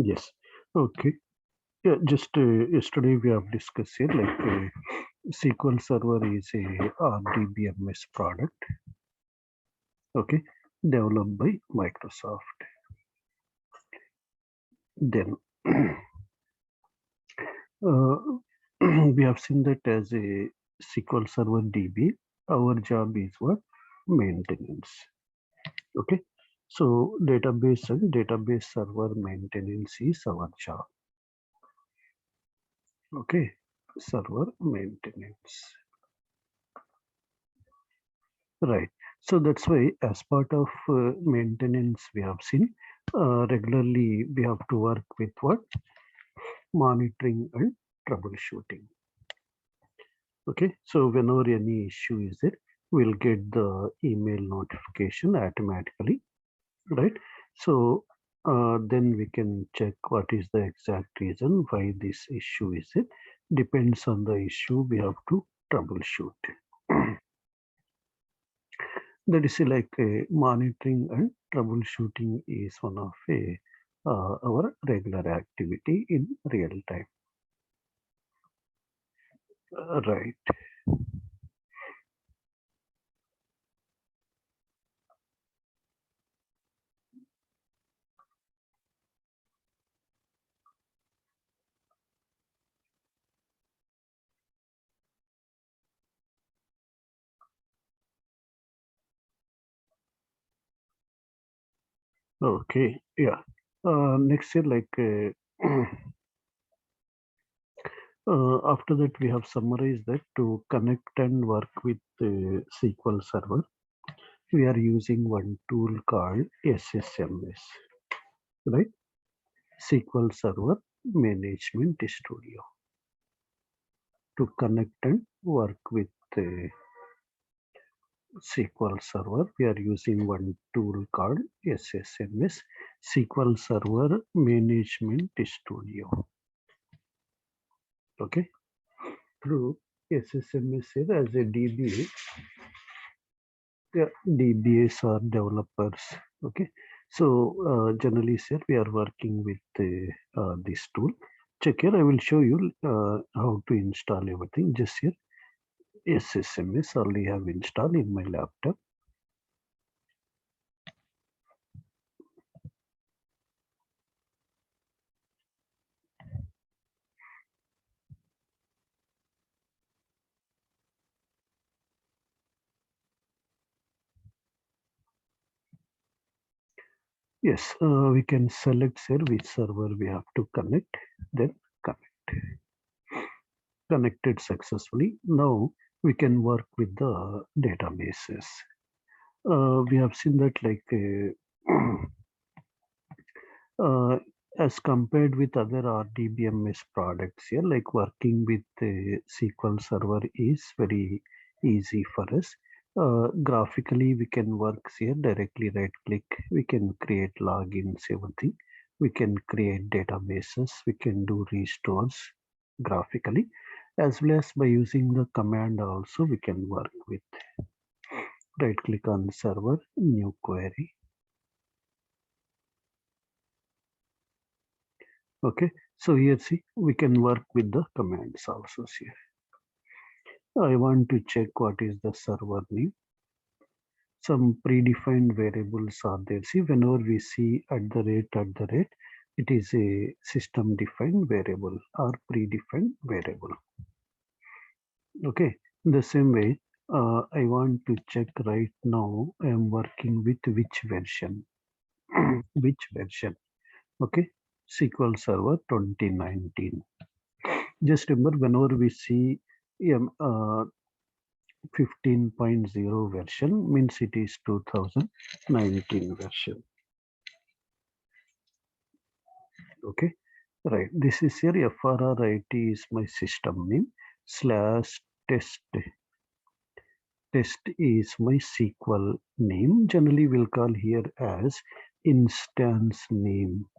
Yes. Okay. Yeah, just yesterday we have discussed here like SQL Server is a RDBMS product. Okay, developed by Microsoft. Then we have seen that as a SQL Server DB, our job is what? Maintenance. Okay, so database and database server maintenance is our job. Okay, server maintenance. Right. So that's why, as part of maintenance, we have seen regularly we have to work with what? Monitoring and troubleshooting. Okay. So whenever any issue is there, we'll get the email notification automatically, right? So then we can check what is the exact reason why this issue is it. Depends on the issue, we have to troubleshoot. That is like monitoring and troubleshooting is one of our regular activity in real time. Right. Okay. Yeah. Next year, like after that, we have summarized that to connect and work with SQL Server. We are using one tool called SSMS, right? SQL Server Management Studio. To connect and work with SQL Server, we are using one tool called SSMS, SQL Server Management Studio. Okay, through SSMS here as a DBA, DBAs are developers. Okay, so generally, sir, we are working with this tool. Check here, I will show you how to install everything. Just here, SSMS already have installed in my laptop. Yes, we can select here which server we have to connect, then connect. Connected successfully. Now we can work with the databases. We have seen that like as compared with other RDBMS products here, like working with the SQL Server is very easy for us. Graphically, we can work here directly right click. We can create logins, everything. We can create databases. We can do restores graphically, as well as by using the command also we can work with. Right click on server, new query. Okay, so here see we can work with the commands also here. I want to check what is the server name. Some predefined variables are there. See, whenever we see at the rate, it is a system defined variable or predefined variable. Okay, in the same way, I want to check right now I am working with which version. Which version? Okay, SQL Server 2019. Just remember, whenever we see 15.0 version, means it is 2019 version. Okay, right. This is here FRRIT is my system name / test. Test is my SQL name. Generally, we'll call here as instance name.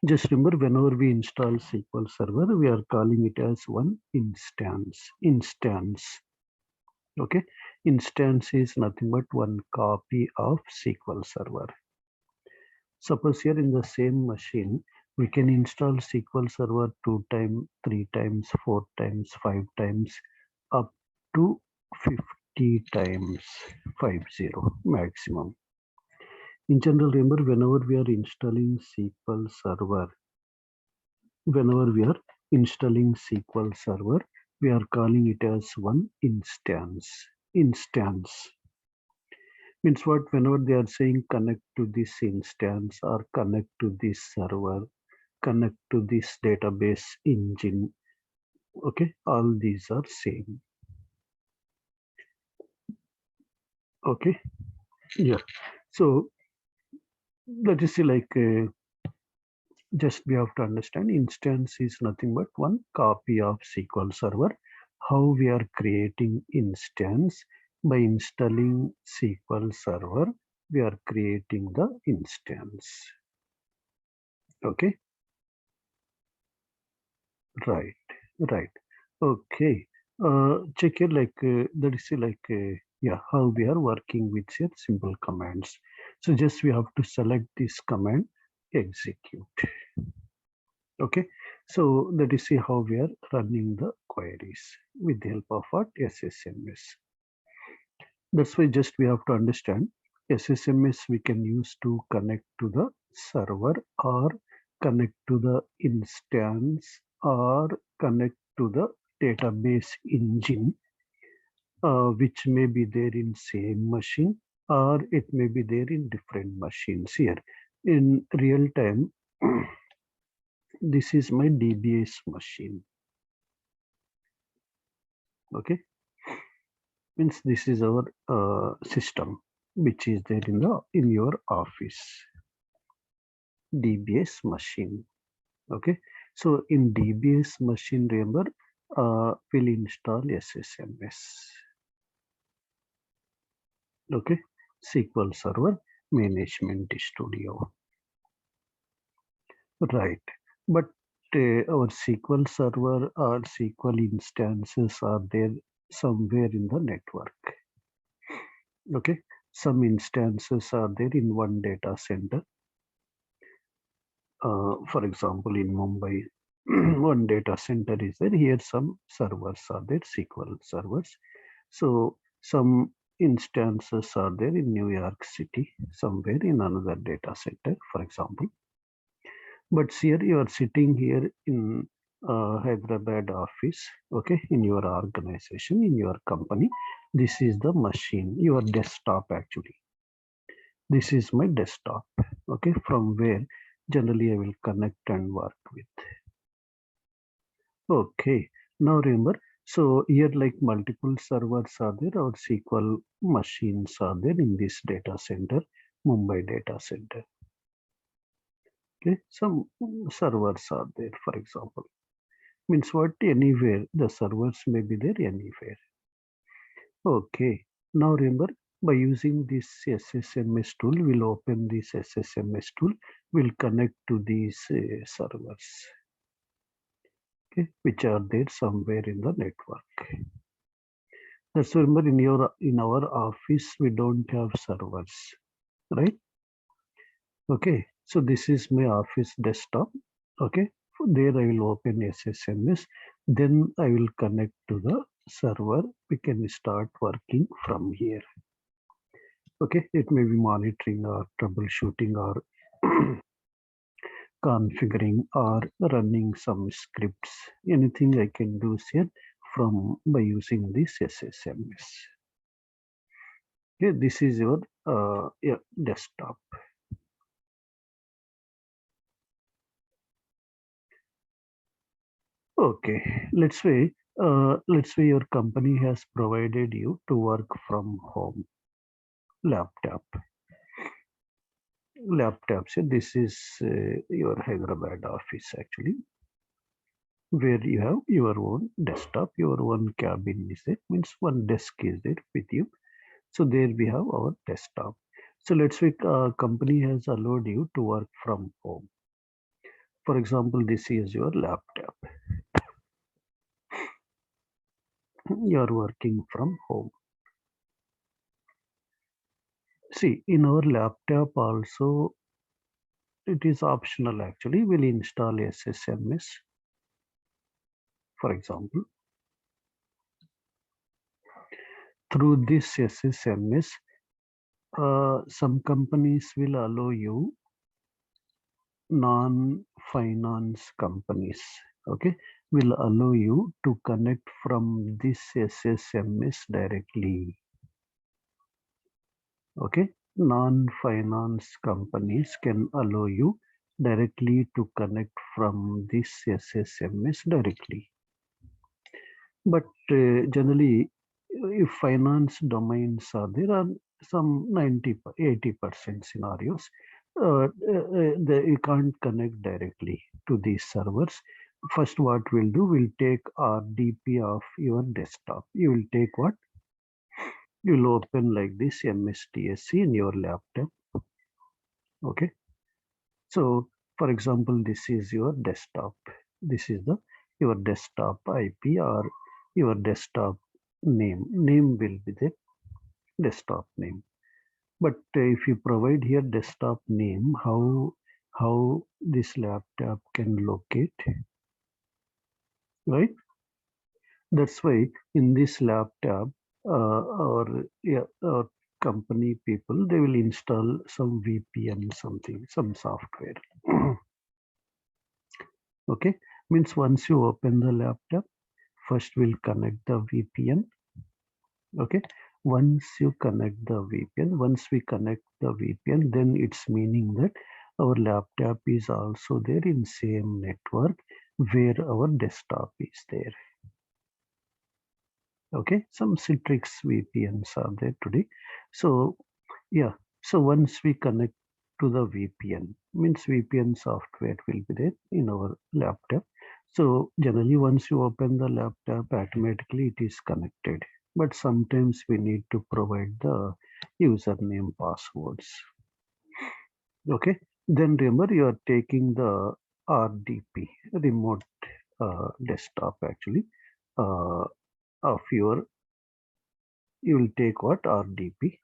Just remember, whenever we install SQL Server, we are calling it as one instance. Okay, instance is nothing but one copy of SQL Server. Suppose here in the same machine, we can install SQL Server 2 times, 3 times, 4 times, 5 times, up to 50 times, 50 maximum. In general, remember, whenever we are installing SQL Server, we are calling it as one instance. Instance means what? Whenever they are saying connect to this instance or connect to this server, connect to this database engine, okay, all these are same. Okay, yeah. So let us see, like just we have to understand instance is nothing but one copy of SQL Server. How we are creating instance? By installing SQL Server, we are creating the instance. Okay, right. Okay, check here, like that is like yeah, how we are working with here simple commands. So just we have to select this command, execute. Okay, so that is how we are running the queries with the help of what? SSMS. That's why just we have to understand SSMS we can use to connect to the server or connect to the instance or connect to the database engine, which may be there in same machine or it may be there in different machines. Here in real time, this is my DBA's machine. Okay, means this is our system which is there in your office, DBA's machine. Okay, so in DBA's machine, remember, we'll install SSMS. Okay, SQL Server Management Studio. Right, but our SQL Server or SQL instances are there somewhere in the network. Okay, some instances are there in one data center. For example, in Mumbai, one data center is there. Here, some servers are there, SQL servers. So, some instances are there in New York City, somewhere in another data center, for example. But here you are sitting here in Hyderabad office, okay, in your organization, in your company. This is the machine, your desktop actually. This is my desktop, okay, from where generally I will connect and work with. Okay, now remember, so here like multiple servers are there or SQL machines are there in this data center, Mumbai data center. Okay, some servers are there, for example. Means what? Anywhere, the servers may be there anywhere. Okay, now remember, by using this SSMS tool, we'll open this SSMS tool, we'll connect to these servers, okay, which are there somewhere in the network. Let's remember, in our office we don't have servers, right? Okay, so this is my office desktop. Okay, there I will open SSMS, then I will connect to the server. We can start working from here. Okay, it may be monitoring or troubleshooting or configuring or running some scripts. Anything I can do here from by using this SSMS. Okay, this is your yeah, desktop. Okay, let's say your company has provided you to work from home laptop. So this is your Hyderabad office actually, where you have your own desktop, your own cabin is there, means one desk is there with you. So there we have our desktop. So let's say company has allowed you to work from home. For example, this is your laptop. You are working from home. See, in our laptop also it is optional actually. We'll install SSMS, for example. Through this SSMS, some companies will allow you, non-finance companies, okay, will allow you to connect from this SSMS directly. Okay, non-finance companies can allow you directly to connect from this SSMS directly. But generally, if finance domains are there, are some 80% scenarios, you can't connect directly to these servers. First, what we'll do, we'll take RDP of your desktop. You will take what? You'll open like this MSTSC in your laptop. Okay. So, for example, this is your desktop. This is the your desktop IP or your desktop name. Name will be the desktop name. But if you provide here desktop name, how this laptop can locate, right? That's why in this laptop, our company people, they will install some VPN, something, some software. Okay, means once you open the laptop, first we'll connect the VPN. Okay, once you connect the VPN, once we connect the VPN, then it's meaning that our laptop is also there in same network where our desktop is there. Okay, some Citrix VPNs are there today. So yeah, so once we connect to the VPN, means VPN software will be there in our laptop. So generally once you open the laptop, automatically it is connected. But sometimes we need to provide the username passwords. Okay, then remember you are taking the RDP, remote desktop actually, of your, you will take what? RDP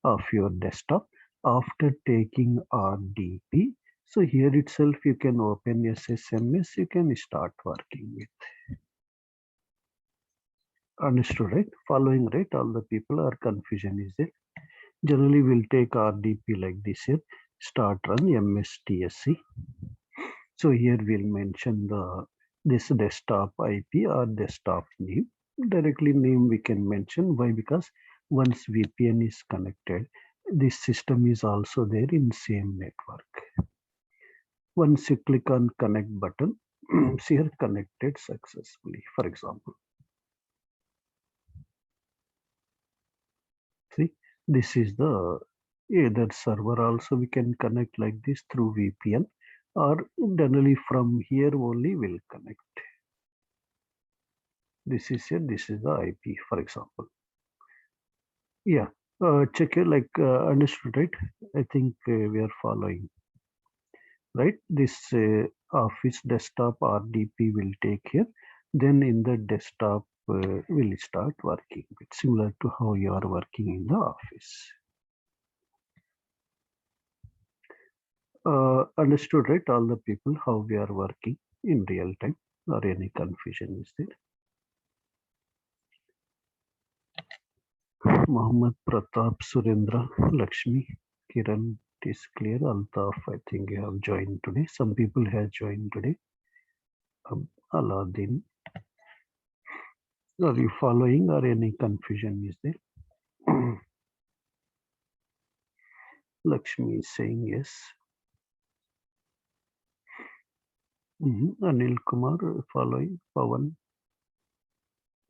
of your desktop. After taking RDP, so here itself you can open SSMS, you can start working with. Understood, right? Following, right? All the people are confusion is there. Generally we'll take RDP like this here, start run MSTSC. So here we'll mention this desktop IP or desktop name. Directly name we can mention. Why? Because once VPN is connected, this system is also there in same network. Once you click on connect button, see here connected successfully, for example. See, this is the either server also we can connect like this through VPN, or generally from here only will connect. This is here, this is the IP, for example. Yeah, check it like understood, right? I think we are following, right? This office desktop RDP will take here. Then in the desktop will start working. It's similar to how you are working in the office. Understood, right? All the people how we are working in real time, or any confusion is there? Mohammed Pratap, Surendra, Lakshmi, Kiran, it is clear. Altaf, I think you have joined today. Some people have joined today. Aladdin, are you following or any confusion is there? Lakshmi is saying yes. Anil Kumar following. Pawan,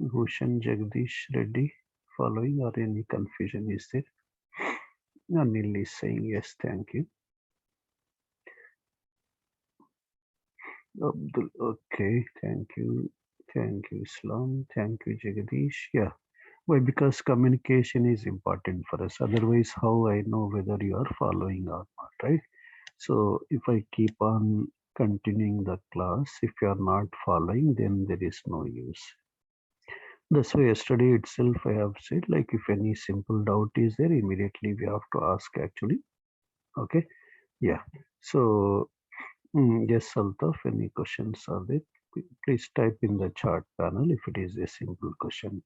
Bhushan, Jagdish Reddy following, or any confusion is there? Anil is saying yes, thank you. Abdul, okay, thank you. Thank you, Islam. Thank you, Jagdish. Yeah. Why? Because communication is important for us. Otherwise, how I know whether you are following or not, right? So if I keep on continuing the class, if you are not following, then there is no use. That's why yesterday itself I have said, like if any simple doubt is there, immediately we have to ask actually. Okay. Yeah. So yes, Altaf, any questions are there? Please type in the chat panel if it is a simple question.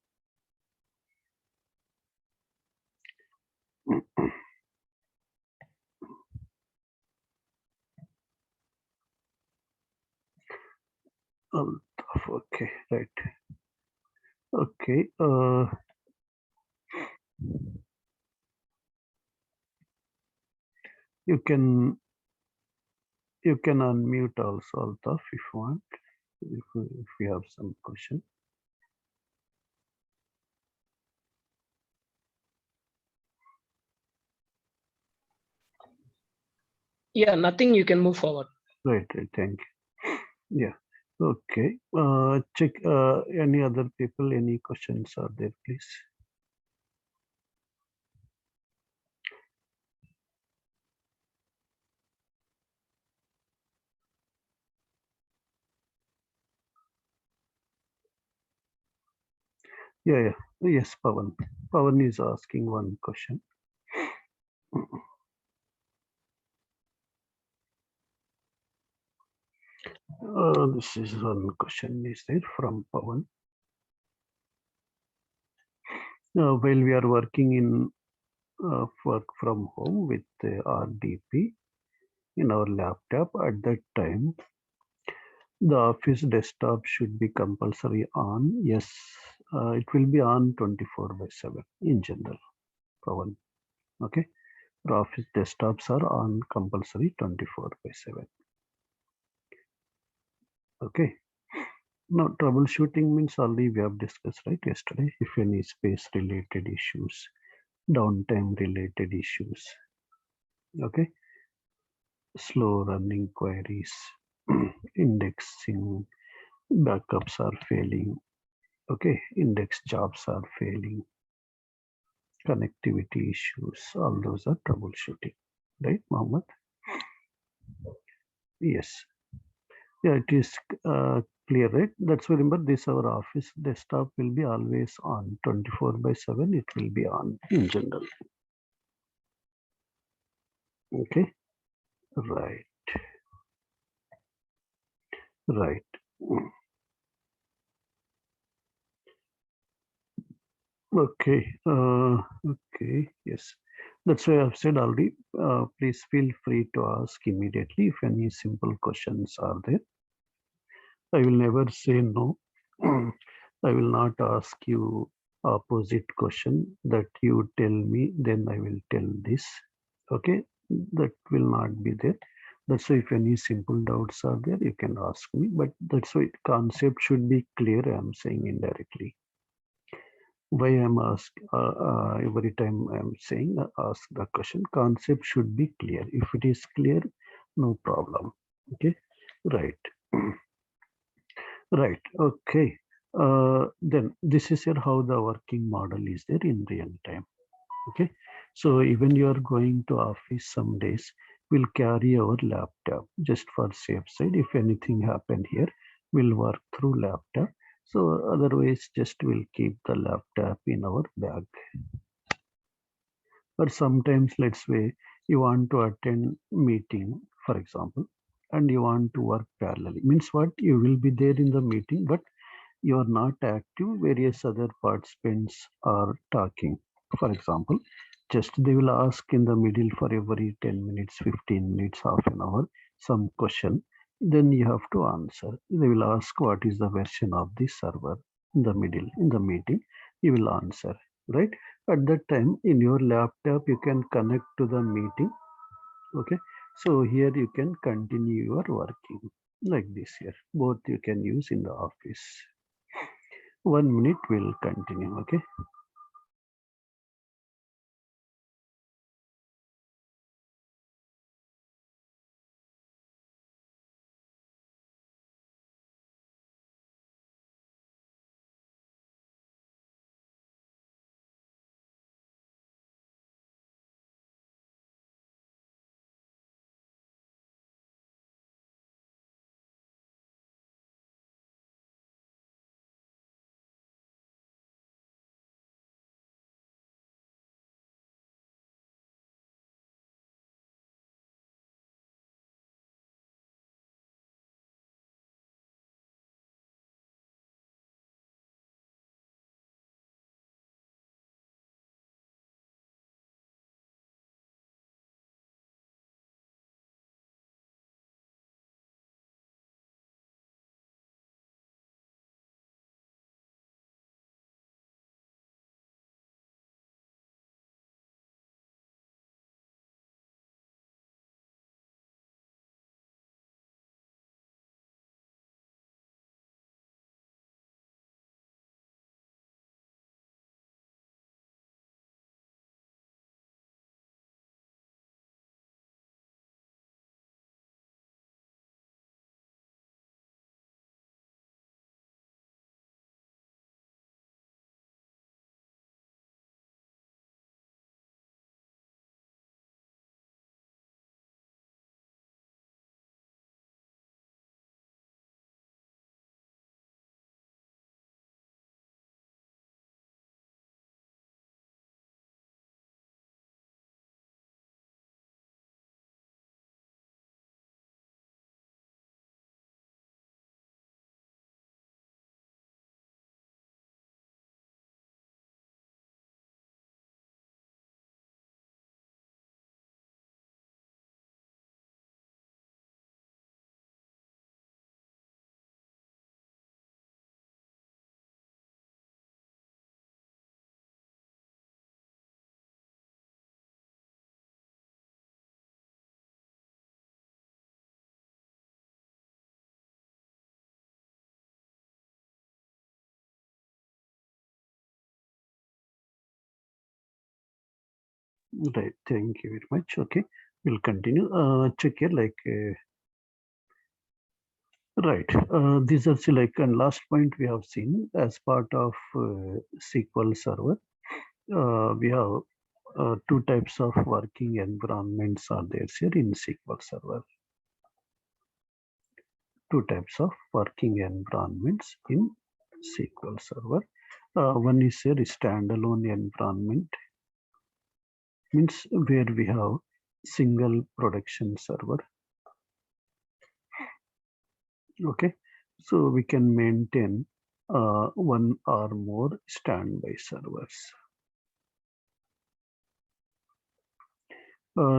Altaf, okay, right. Okay. You can unmute also, Altaf, if you want. If you have some question. Yeah, nothing. You can move forward. Right. Thank you. Yeah. Okay. Check. Any other people? Any questions are there, please? Yeah. Yes, Pawan. Pawan is asking one question. This is one question is there from Pawan. While we are working in work from home with RDP in our laptop, at that time, the office desktop should be compulsory on. Yes, it will be on 24/7 in general, Pawan. Okay. The office desktops are on compulsory 24/7. Okay. Now, troubleshooting means already we have discussed, right, yesterday. If any space related issues, downtime related issues, okay, slow running queries, indexing, backups are failing, okay, index jobs are failing, connectivity issues, all those are troubleshooting, right, Mohammed? Yes. Yeah, it is clear, right? That's why remember this our office desktop will be always on 24/7. It will be on in general. Okay, right, right. Okay, okay, yes. That's why I've said already. Please feel free to ask immediately if any simple questions are there. I will never say no. I will not ask you opposite question that you tell me, then I will tell this. Okay, that will not be there. That's why if any simple doubts are there, you can ask me. But that's why concept should be clear. I'm saying indirectly. Why I'm ask every time I'm saying ask the question. Concept should be clear. If it is clear, no problem. Okay, right. Right. Okay. Then this is here how the working model is there in real time. Okay. So even you are going to office some days, we'll carry our laptop just for safe side. If anything happened here, we'll work through laptop. So otherwise, just we'll keep the laptop in our bag. But sometimes, let's say you want to attend meeting, for example, and you want to work parallelly. Means what? You will be there in the meeting, but you are not active, various other participants are talking. For example, just they will ask in the middle for every 10 minutes, 15 minutes, half an hour, some question. Then you have to answer. They will ask what is the version of the server in the middle, in the meeting. You will answer, right? At that time, in your laptop, you can connect to the meeting. Okay. So here you can continue your working like this here. Both you can use in the office. 1 minute will continue. Okay. Right. Thank you very much. Okay. We'll continue. Check here like right. These are like and last point we have seen as part of SQL Server. We have two types of working environments are there here in SQL Server. Two types of working environments in SQL Server. One is a standalone environment, means where we have single production server. Okay, so we can maintain one or more standby servers.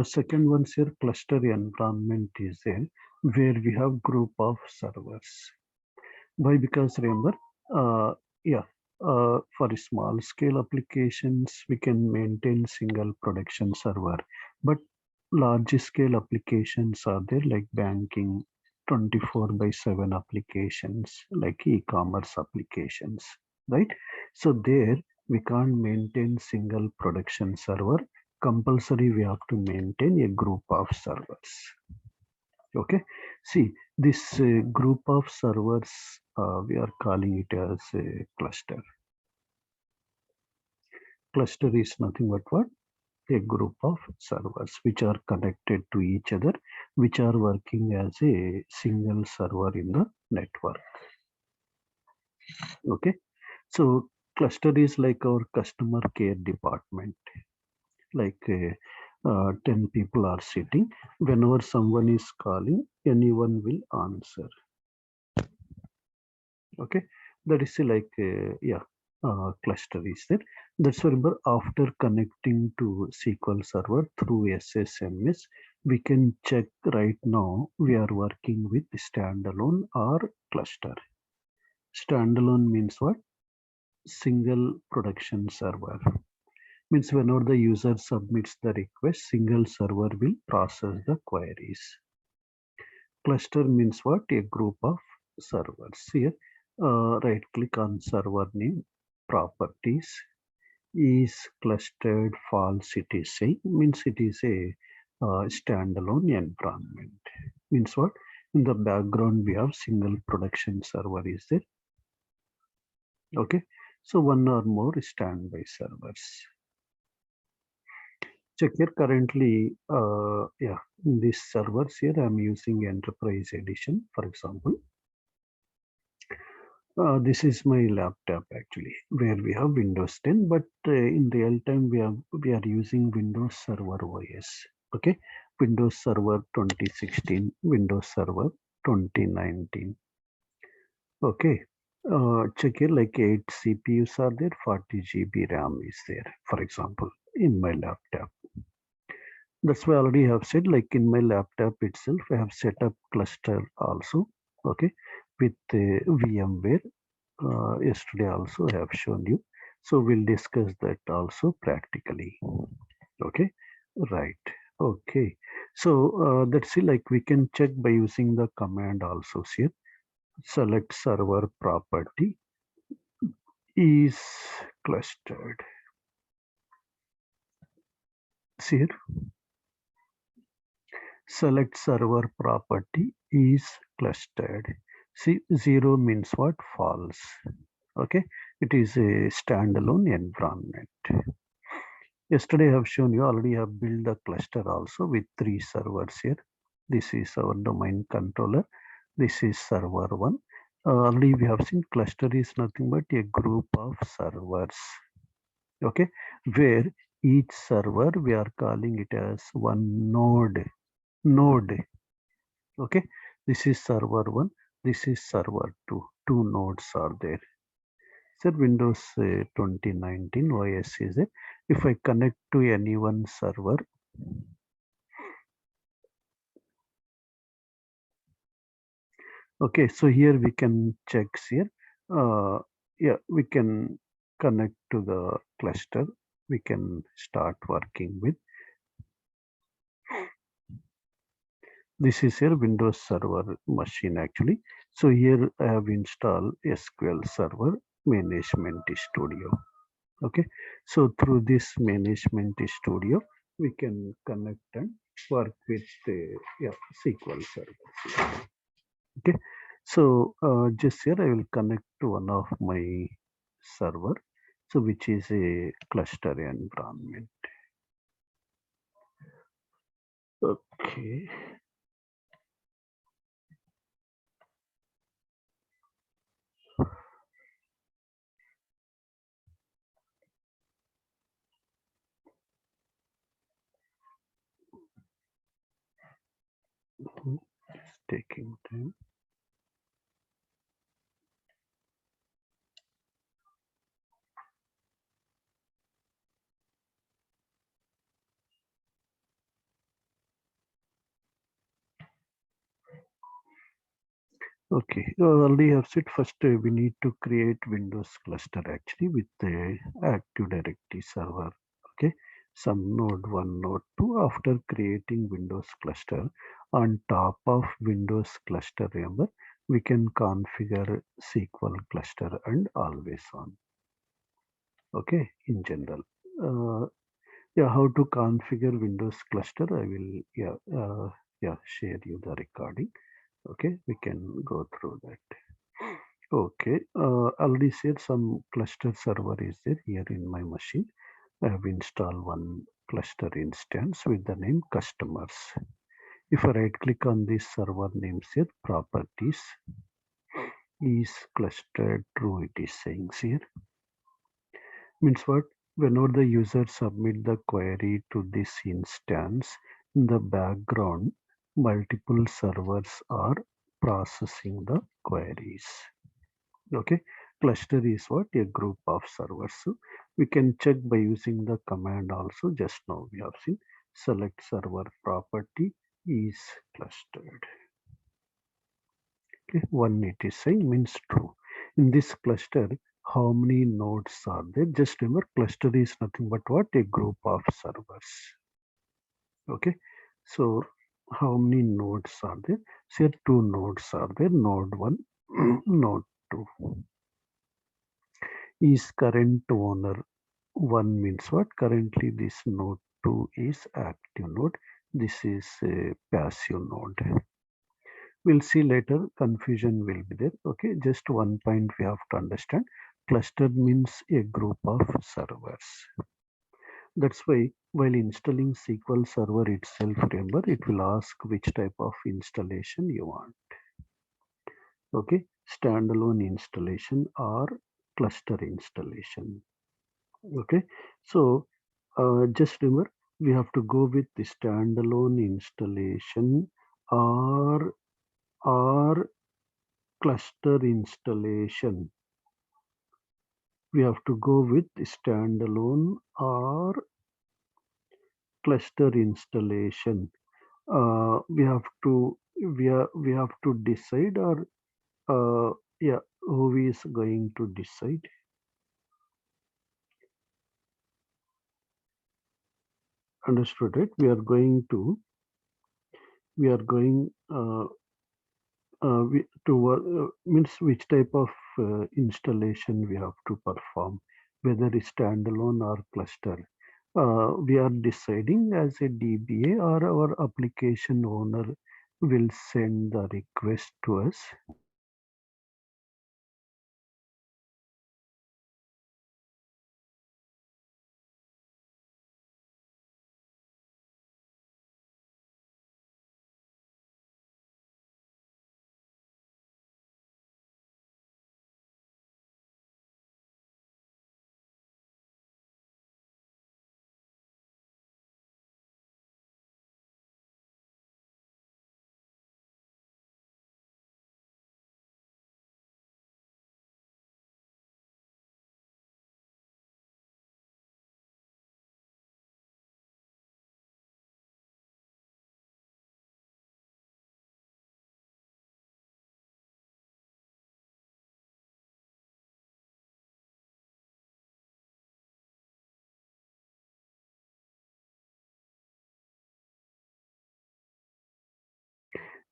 Second one here, cluster environment is there, where we have group of servers. Why? Because remember, yeah, for small scale applications, we can maintain single production server, but large scale applications are there like banking, 24/7 applications, like e-commerce applications, right? So there we can't maintain single production server. Compulsory, we have to maintain a group of servers. Okay, see this group of servers, we are calling it as a cluster. Cluster is nothing but what? A group of servers which are connected to each other, which are working as a single server in the network. Okay, so cluster is like our customer care department. Like 10 people are sitting. Whenever someone is calling, anyone will answer. Okay, that is like yeah, cluster is there. That's why remember, after connecting to SQL Server through SSMS, we can check right now we are working with standalone or cluster. Standalone means what? Single production server. Means whenever the user submits the request, single server will process the queries. Cluster means what? A group of servers. Here, right click on server name, properties, is clustered false. It is saying, means it is a standalone environment. Means what? In the background, we have single production server is there. Okay, so one or more standby servers. Check here currently, yeah, in these servers here, I'm using Enterprise Edition, for example. This is my laptop actually, where we have Windows 10, but in real time we are using Windows Server OS. Okay, Windows Server 2016, Windows Server 2019. Okay, check here like 8 CPUs are there, 40 GB RAM is there, for example, in my laptop. That's why I already have said, like in my laptop itself, I have set up cluster also. Okay, with VMware. Yesterday also I have shown you. So we'll discuss that also practically. Okay, right. Okay, so that's it. Like we can check by using the command also here. Select server property is clustered. See here, select server property is clustered. See, 0 means what? False. Okay, it is a standalone environment. Yesterday I have shown you already have built the cluster also with 3 servers here. This is our domain controller. This is server 1. Already we have seen cluster is nothing but a group of servers. Okay, where each server we are calling it as one node. Okay, this is server 1. This is server 2. Two nodes are there. So Windows 2019 OS is it. If I connect to any one server, okay, so here we can check here. Yeah, we can connect to the cluster. We can start working with. This is here Windows Server machine actually. So here I have installed SQL Server Management Studio. Okay, so through this Management Studio, we can connect and work with SQL Server. Okay, so just here I will connect to one of my server, so which is a cluster environment. Okay. It's taking time. Okay, already have said first we need to create Windows cluster actually with the Active Directory server. Okay, some node 1, node 2. After creating Windows cluster, on top of Windows cluster, remember, we can configure SQL cluster and always on. Okay, in general. Yeah, how to configure Windows cluster? I will share you the recording. Okay, we can go through that. Okay, already said some cluster server is there here in my machine. I have installed one cluster instance with the name customers. If I right click on this server names here, properties is clustered true, it is saying here. Means what? Whenever the user submit the query to this instance, in the background, multiple servers are processing the queries. Okay, cluster is what? A group of servers. So we can check by using the command also. Just now we have seen select server property is clustered. Okay, one it is saying means true. In this cluster, how many nodes are there? Just remember, cluster is nothing but what? A group of servers. Okay, so how many nodes are there? Say two nodes are there. Node 1, node 2. Is current owner 1 means what? Currently this node 2 is active node. This is a passive node. We'll see later, confusion will be there. Okay, just one point we have to understand. Cluster means a group of servers. That's why while installing SQL Server itself, remember, it will ask which type of installation you want. Okay, standalone installation or cluster installation. Okay, so just remember, we have to go with the standalone installation or cluster installation. We have to go with standalone or cluster installation. We have to we have to decide, or who is going to decide? Understood it? We are going means which type of installation we have to perform, whether it's standalone or cluster. We are deciding as a DBA, or our application owner will send the request to us.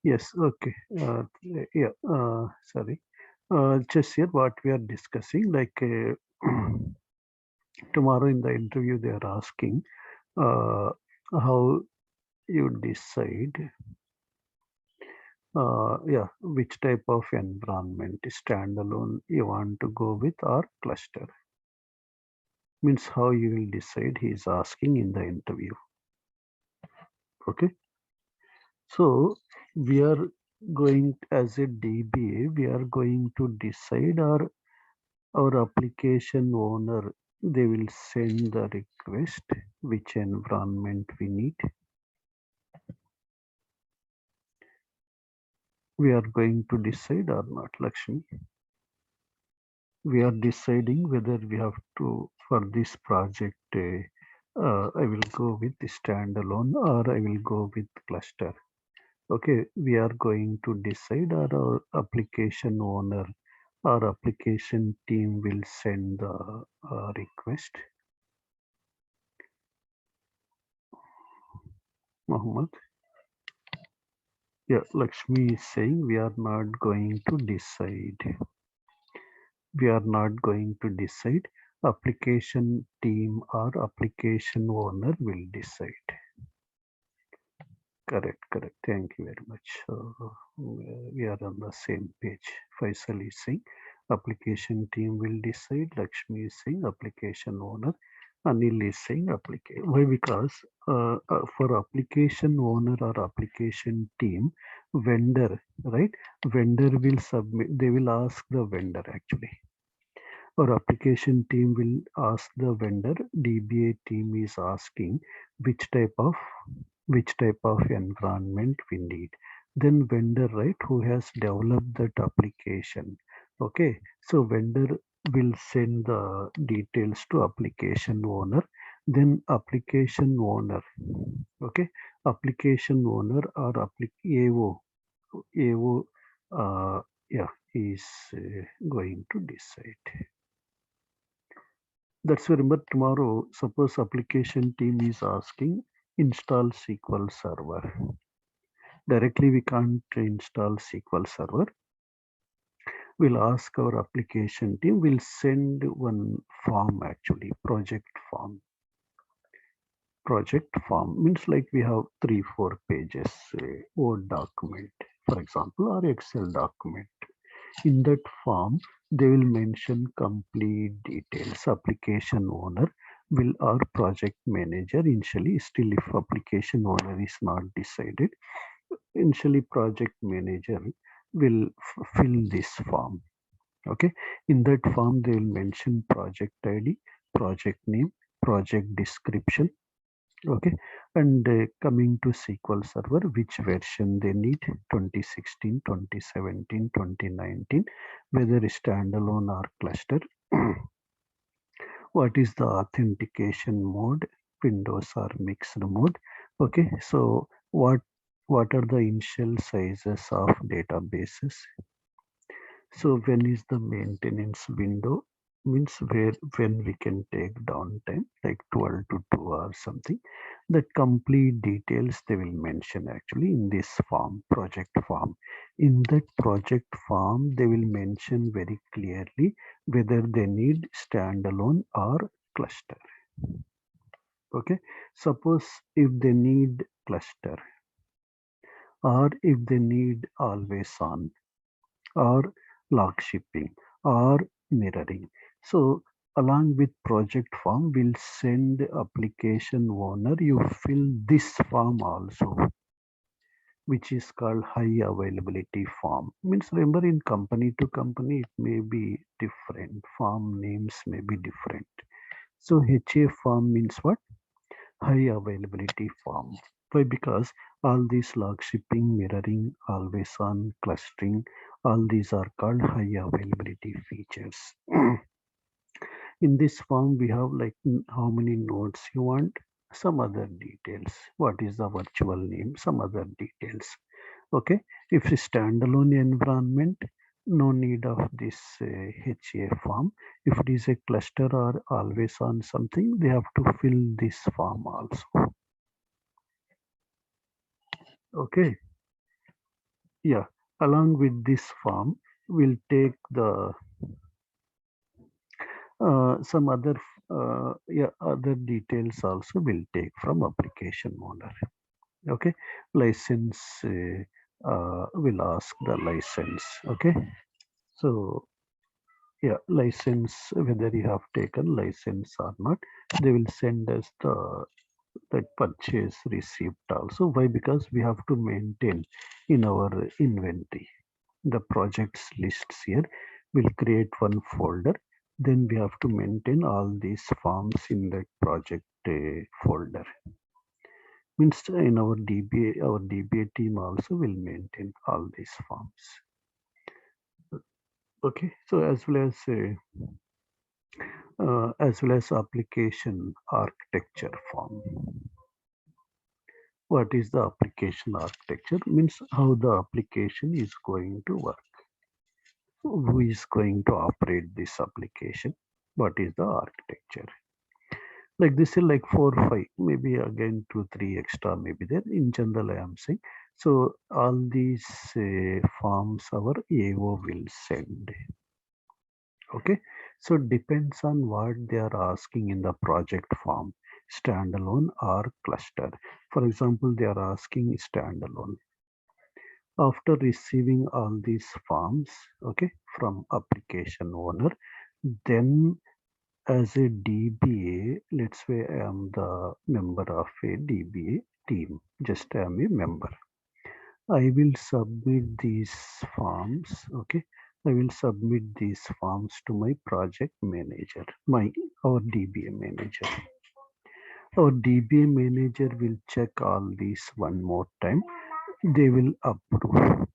Yes, okay. Sorry. Just here what we are discussing, like tomorrow in the interview, they are asking, uh, how you decide which type of environment, standalone you want to go with or cluster. Means how you will decide, he is asking in the interview. Okay, so we are going as a DBA, we are going to decide, or our application owner, they will send the request which environment we need. We are going to decide or not, Lakshmi? We are deciding whether we have to, for this project, I will go with the standalone or I will go with cluster. Okay, we are going to decide, or our application owner or application team will send the request. Mohammed? Yeah, Lakshmi is saying we are not going to decide. We are not going to decide. Application team or application owner will decide. Correct, correct. Thank you very much. We are on the same page. Faisal is saying application team will decide. Lakshmi is saying application owner. Anil is saying application. Why? Because for application owner or application team, vendor, right? Vendor will submit. They will ask the vendor actually. Our application team will ask the vendor. DBA team is asking which type of environment we need. Then vendor, right, who has developed that application. Okay, so vendor will send the details to application owner. Then application owner, okay, application owner or AO, yeah, is going to decide. That's why, remember, tomorrow, suppose application team is asking install SQL Server. Directly we can't install SQL Server. We'll ask our application team, we'll send one form actually, project form. Project form means like we have 3-4 pages, Word document, for example, or Excel document. In that form, they will mention complete details. Application owner will, or project manager initially, still if application owner is not decided, initially project manager will fill this form. Okay, in that form they will mention project ID, project name, project description. Okay, and coming to SQL Server, which version they need, 2016, 2017, 2019, whether standalone or cluster. What is the authentication mode, Windows or mixed mode. Okay, so what are the initial sizes of databases? So when is the maintenance window? Means where, when we can take downtime, like 12 to 2 or something. That complete details they will mention actually in this form, project form. In that project form, they will mention very clearly whether they need standalone or cluster. Okay, suppose if they need cluster, or if they need always on, or log shipping, or mirroring. So along with project form, we'll send application owner, you fill this form also, which is called high availability form. Means remember, in company to company, it may be different. Form names may be different. So HA form means what? High availability form. Why? Because all these log shipping, mirroring, always on, clustering, all these are called high availability features. In this form, we have like how many nodes you want, some other details. What is the virtual name, some other details. Okay, if it's standalone environment, no need of this HA form. If it is a cluster or always on something, they have to fill this form also. Okay, yeah, along with this form, we'll take the some other Yeah, other details also will take from application owner. Okay, license will ask the license. Okay, so yeah, license, whether you have taken license or not, they will send us the that purchase receipt also. Why? Because we have to maintain in our inventory the projects lists here. We'll create one folder, then we have to maintain all these forms in that project folder. Means in our DBA team also will maintain all these forms. Okay, so as well as application architecture form. What is the application architecture? Means how the application is going to work. Who is going to operate this application? What is the architecture? Like this is like 4 5, maybe again 2 3 extra maybe there. In general, I am saying. So all these forms our AO will send. Okay, so depends on what they are asking in the project form, standalone or cluster. For example, they are asking standalone. After receiving all these forms, okay, from application owner, then as a DBA, let's say I am the member of a DBA team, just I am a member. I will submit these forms, okay. I will submit these forms to my project manager, our DBA manager. Our DBA manager will check all these one more time. They will approve.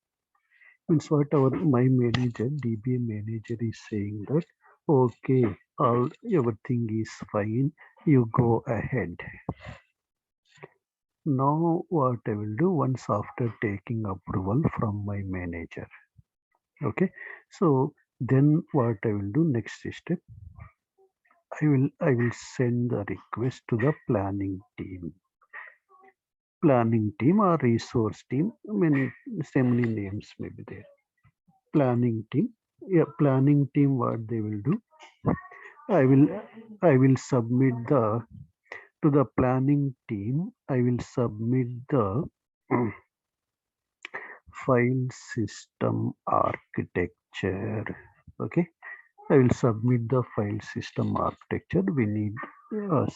Means what our my manager, DBA manager is saying that okay, all everything is fine. You go ahead. Now what I will do once after taking approval from my manager. Okay, so then what I will do next step, I will send the request to the planning team or resource team. Many so many names may be there. Planning team, yeah, planning team, what they will do, I will submit the to the planning team. I will submit the file system architecture. Okay, I will submit the file system architecture. We need a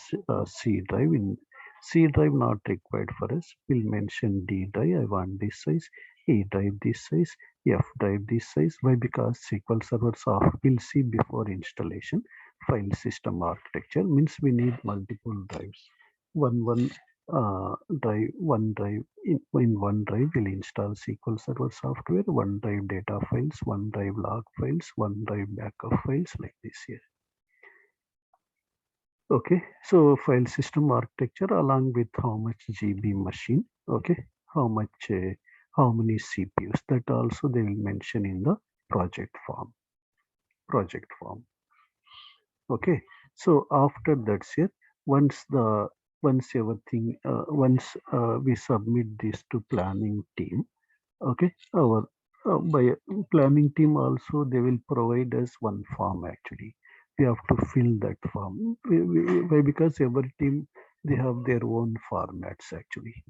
C drive. In C drive not required for us. We'll mention D drive. I want this size. E drive this size. F drive this size. Why? Because SQL Server soft will see before installation. File system architecture means we need multiple drives. One drive in one drive will install SQL Server software, one drive data files, one drive log files, one drive backup files, like this here. Okay, so file system architecture along with how much GB machine, okay, how much, how many CPUs, that also they will mention in the project form. Project form. Okay, so after that's it, once the once everything once we submit this to planning team, okay, our by planning team also they will provide us one form. Actually we have to fill that form. Why? Because every team they have their own formats actually.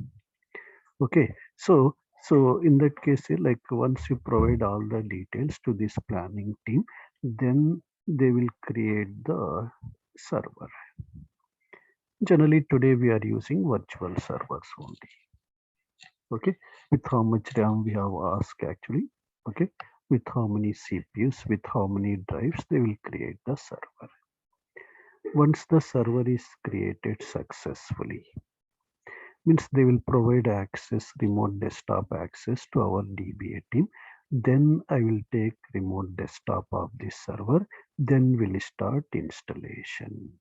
Okay, so in that case, like once you provide all the details to this planning team, then they will create the server. Generally today we are using virtual servers only. Okay, with how much RAM we have asked actually. Okay, with how many CPUs, with how many drives, they will create the server. Once the server is created successfully, means they will provide access, remote desktop access to our DBA team. Then I will take remote desktop of this server. Then we'll start installation.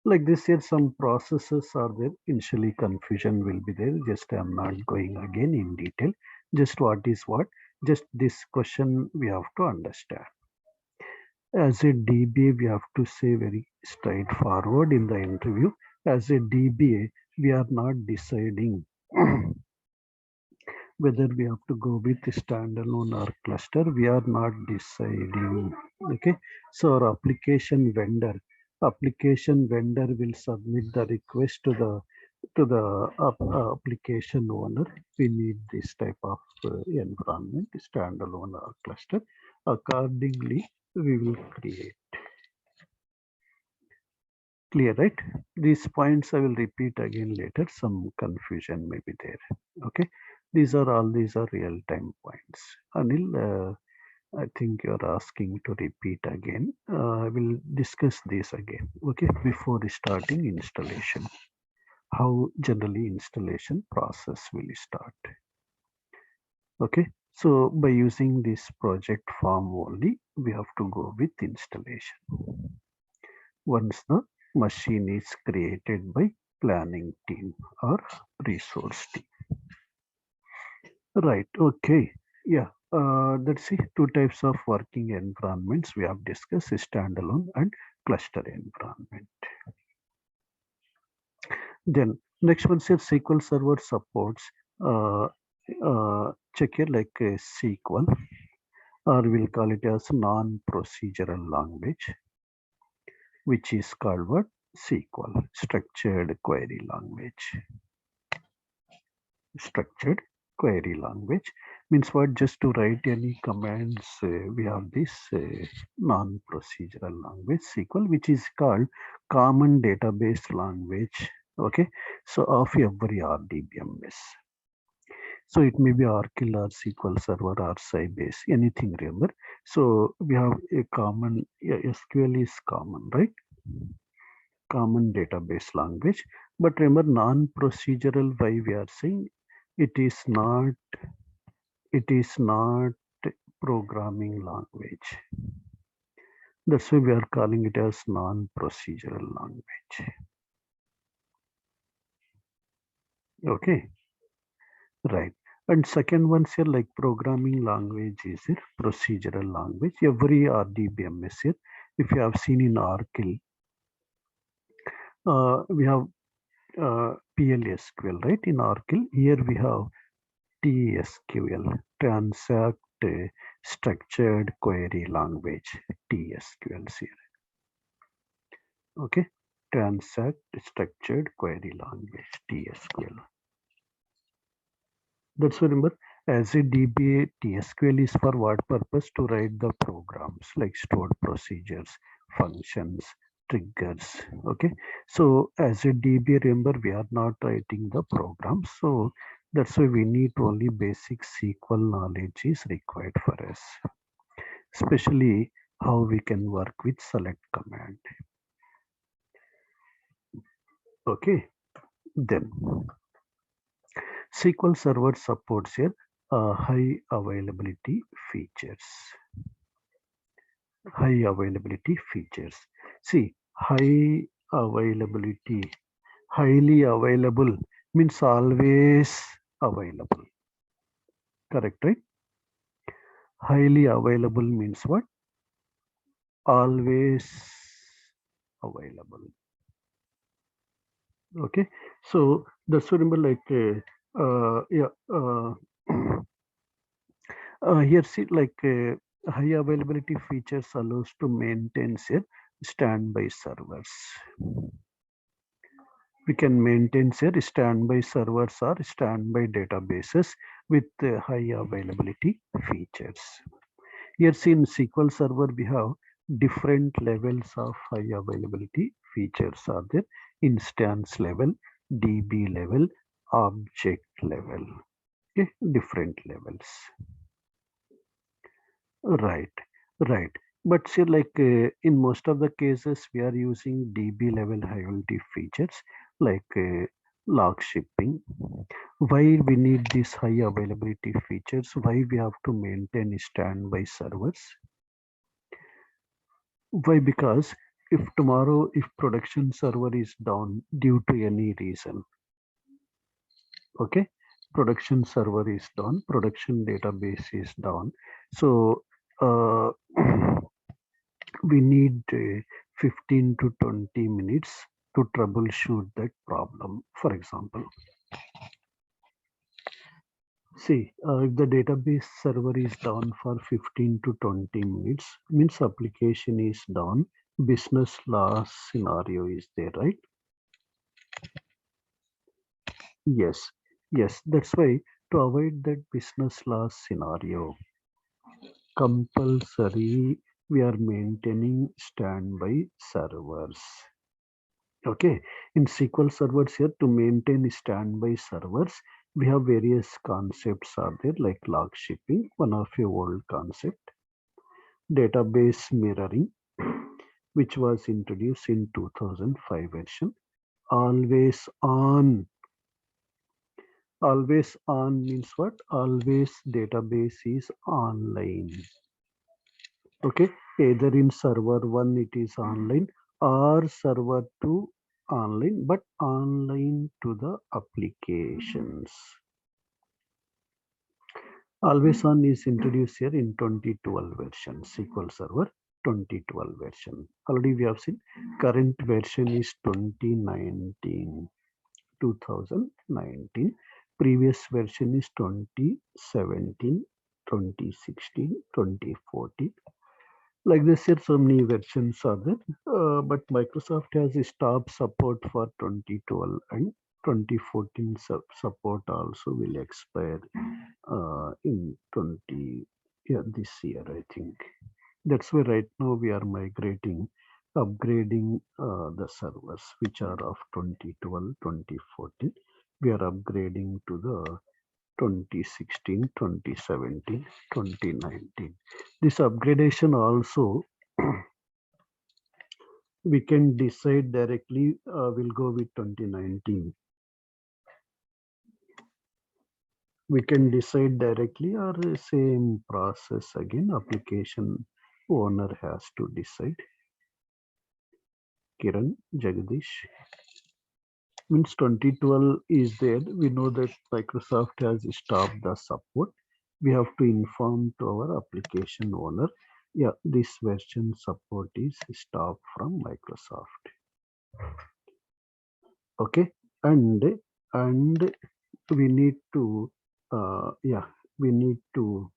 Like this here, some processes are there. Initially confusion will be there. Just I'm not going again in detail. Just what is what. Just this question we have to understand. As a DBA, we have to say very straightforward in the interview. As a DBA, we are not deciding whether we have to go with standalone or cluster, we are not deciding. Okay, so our application vendor will submit the request to the application owner. We need this type of environment, standalone or cluster. Accordingly, we will create. Clear, right? These points I will repeat again later. Some confusion may be there. Okay, these are real-time points. Anil, I think you're asking to repeat again. I will discuss this again. Okay, before starting installation, how generally installation process will start. Okay, so by using this project form only, we have to go with installation. Once the machine is created by planning team or resource team. Right, okay. Yeah, that's it. Two types of working environments we have discussed, standalone and cluster environment. Then next one says SQL Server supports check here like a SQL, or we'll call it as non-procedural language, which is called what? SQL, structured query language. Structured query language means what? Just to write any commands, we have this non-procedural language SQL, which is called common database language. Okay, so of every RDBMS. So it may be Oracle or SQL Server or Sybase, anything, remember. So we have a common, SQL is common, right? Common database language. But remember, non-procedural, why we are saying it is not programming language. That's why we are calling it as non-procedural language. Okay, right. And second one here, like programming language is a procedural language. Every RDBMS here, if you have seen in Oracle, we have PLSQL, right? In Oracle, here we have TSQL, Transact Structured Query Language, TSQL here. Okay, Transact Structured Query Language, TSQL. That's why remember, as a DBA, TSQL is for what purpose? To write the programs like stored procedures, functions, triggers. Okay, so as a DBA, remember, we are not writing the programs. So that's why we need only basic SQL knowledge is required for us, especially how we can work with select command. Okay, then SQL Server supports here high availability features. High availability features. See, high availability, highly available means always available. Correct, right? Highly available means what? Always available. Okay, so that's what remember like here see like high availability features allows to maintain say standby servers. We can maintain say standby servers or standby databases with high availability features. Here see in SQL Server we have different levels of high availability features are there: instance level, DB level, object level. Okay, different levels. Right, right. But see, like in most of the cases, we are using DB level high availability features like log shipping. Why we need these high availability features? Why we have to maintain standby servers? Why? Because if tomorrow, if production server is down due to any reason, okay, production server is down, production database is down. So we need 15 to 20 minutes to troubleshoot that problem. For example, See, if the database server is down for 15 to 20 minutes, means application is down, business loss scenario is there, right? Yes, yes, that's why to avoid that business loss scenario, compulsory we are maintaining standby servers. Okay, in SQL servers here to maintain standby servers, we have various concepts are there like log shipping, one of your old concept, database mirroring, which was introduced in 2005 version, always on. Always on means what? Always database is online. Okay, either in server 1 it is online or server 2 online, but online to the applications. Always on is introduced here in 2012 version, SQL Server 2012 version. Already we have seen current version is 2019. 2019. Previous version is 2017, 2016, 2014. Like this here, so many versions are there. But Microsoft has stopped support for 2012 and 2014 support also will expire in 20, yeah, this year, I think. That's why right now we are migrating, upgrading the servers which are of 2012, 2014. We are upgrading to the 2016, 2017, 2019. This upgradation also we can decide directly, we'll go with 2019. We can decide directly or same process again, application owner has to decide. Kiran, Jagdish. Means 2012 is there. We know that Microsoft has stopped the support. We have to inform to our application owner, yeah, this version support is stopped from Microsoft. Okay, and we need to yeah, we need to,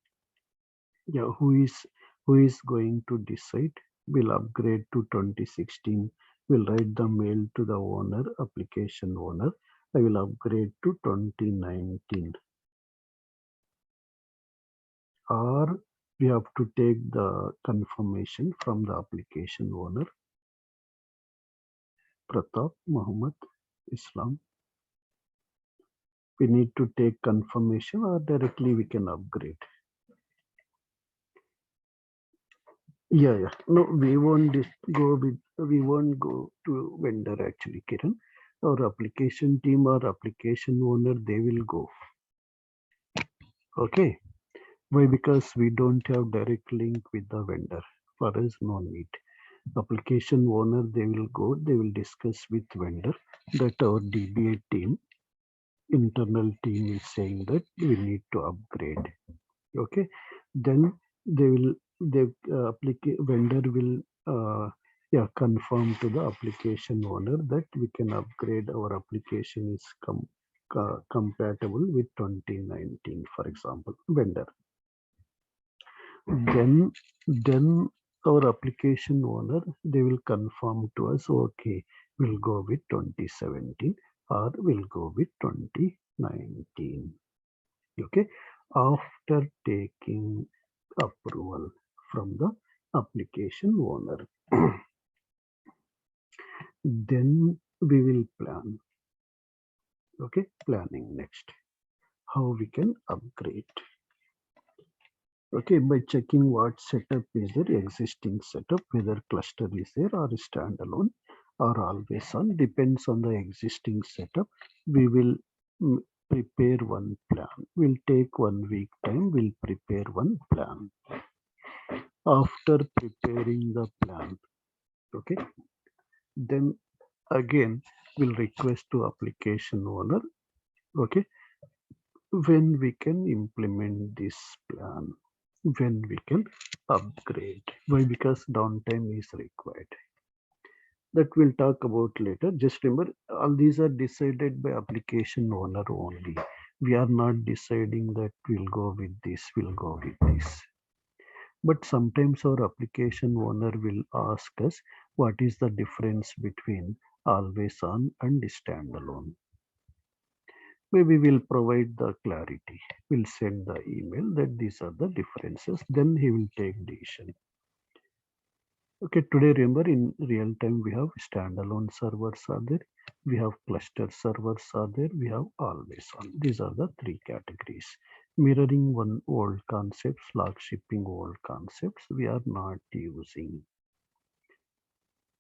yeah, who is going to decide? Will upgrade to 2016. Will write the mail to the owner, application owner. I will upgrade to 2019. Or we have to take the confirmation from the application owner. Pratap, Muhammad, Islam. We need to take confirmation or directly we can upgrade. Yeah. No, we won't go to vendor actually, Kiran. Our application team or application owner, they will go. Okay. Why? Because we don't have direct link with the vendor. For us, no need. Application owner, they will go, they will discuss with vendor that our DBA team, internal team is saying that we need to upgrade. Okay. Then the vendor will yeah, confirm to the application owner that we can upgrade, our application is compatible with 2019, for example, vendor. Then our application owner, they will confirm to us, okay, we'll go with 2017 or we'll go with 2019. Okay, after taking approval from the application owner, then we will plan. Okay, planning next, how we can upgrade. Okay, by checking what setup is there, existing setup, whether cluster is there or standalone or always on, depends on the existing setup. We will prepare one plan. We'll take 1 week time, we'll prepare one plan. After preparing the plan, okay, then again we'll request to application owner, okay, when we can implement this plan, when we can upgrade. Why? Because downtime is required. That we'll talk about later. Just remember, all these are decided by application owner only. We are not deciding that we'll go with this, we'll go with this. But sometimes our application owner will ask us what is the difference between always on and standalone. Maybe we'll provide the clarity. We'll send the email that these are the differences. Then he will take decision. Okay, today remember in real time we have standalone servers are there, we have cluster servers are there, we have always on. These are the three categories. Mirroring one old concepts, log shipping old concepts, we are not using.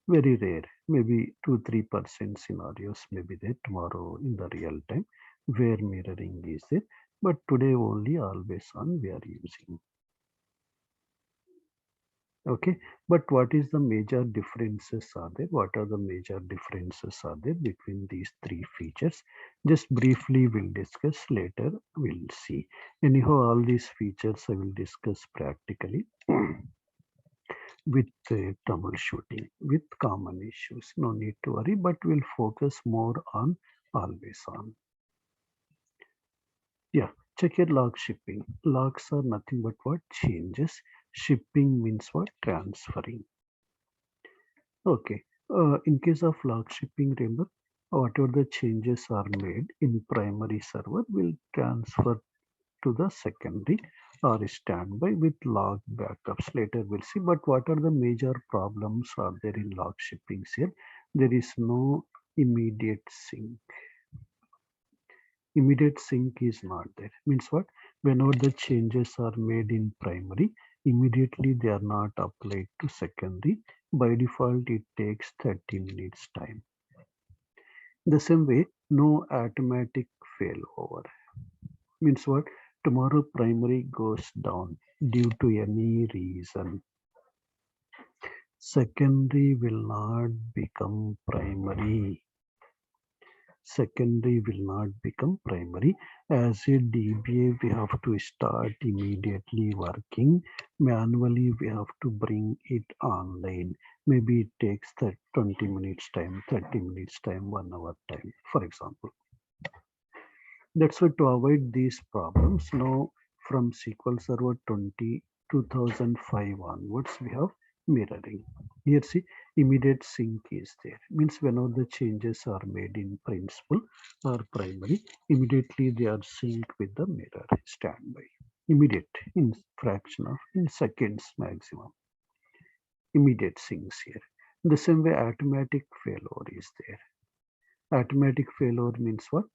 Very rare, maybe 2-3% scenarios may be there tomorrow in the real time where mirroring is there, but today only always on we are using. Okay, but what is the major differences are there? What are the major differences are there between these three features? Just briefly we'll discuss, later we'll see. Anyhow, all these features I will discuss practically with troubleshooting with common issues. No need to worry, but we'll focus more on always on. Yeah, check your log shipping. Logs are nothing but what changes. Shipping means what? Transferring. Okay. In case of log shipping, remember, whatever the changes are made in primary server will transfer to the secondary or standby with log backups. Later we'll see. But what are the major problems are there in log shippings here? There is no immediate sync. Immediate sync is not there. Means what? Whenever the changes are made in primary, immediately they are not applied to secondary. By default, it takes 30 minutes time. The same way, no automatic failover. Means what? Tomorrow primary goes down due to any reason. Secondary will not become primary. Secondary will not become primary. As a DBA, we have to start immediately working. Manually, we have to bring it online. Maybe it takes 20 minutes time, 30 minutes time, 1 hour time, for example. That's why to avoid these problems, now from SQL Server 2005 onwards, we have mirroring. Here see, immediate sync is there. Means whenever the changes are made in principal or primary, immediately they are synced with the mirror standby. Immediate in fraction of in seconds maximum. Immediate syncs here. The same way automatic failure is there. Automatic failure means what?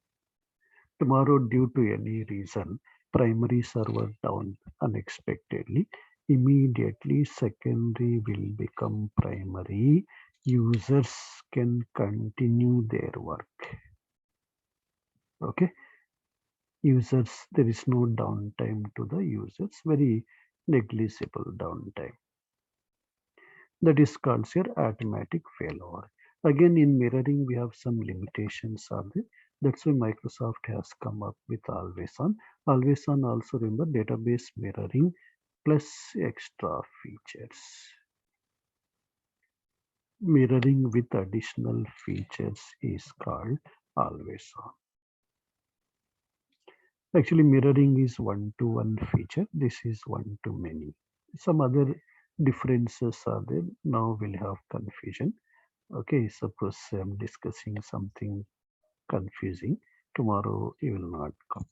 Tomorrow, due to any reason, primary server down unexpectedly, immediately secondary will become primary. Users can continue their work. Okay, users, there is no downtime to the users, very negligible downtime. That is called here automatic failover. Again, in mirroring, we have some limitations are there. That's why Microsoft has come up with always on. Always on also remember database mirroring plus extra features. Mirroring with additional features is called always on. Actually, mirroring is one-to-one feature. This is one-to-many. Some other differences are there. Now we'll have confusion. Okay, suppose I'm discussing something confusing. Tomorrow you will not come.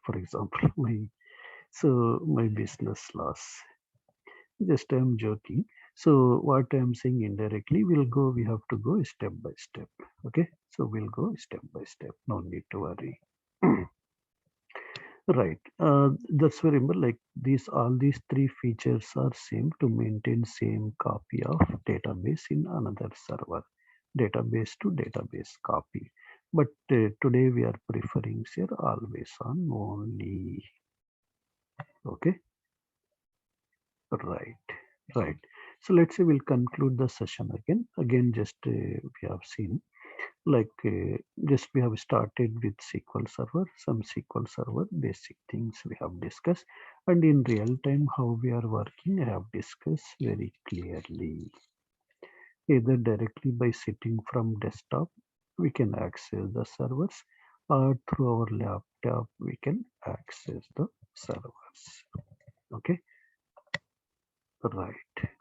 For example, my business loss. Just I'm joking. So what I'm saying indirectly, we have to go step by step. Okay, so we'll go step by step. No need to worry. Right. That's very remember like all these three features are same to maintain same copy of database in another server, database to database copy. But today we are preferring here always on only. Okay. Right. Right. So let's say we'll conclude the session again. Again, just we have seen like just we have started with SQL Server, some SQL Server basic things we have discussed, and in real time how we are working I have discussed very clearly. Either directly by sitting from desktop we can access the servers, through our laptop we can access the servers. Okay, right.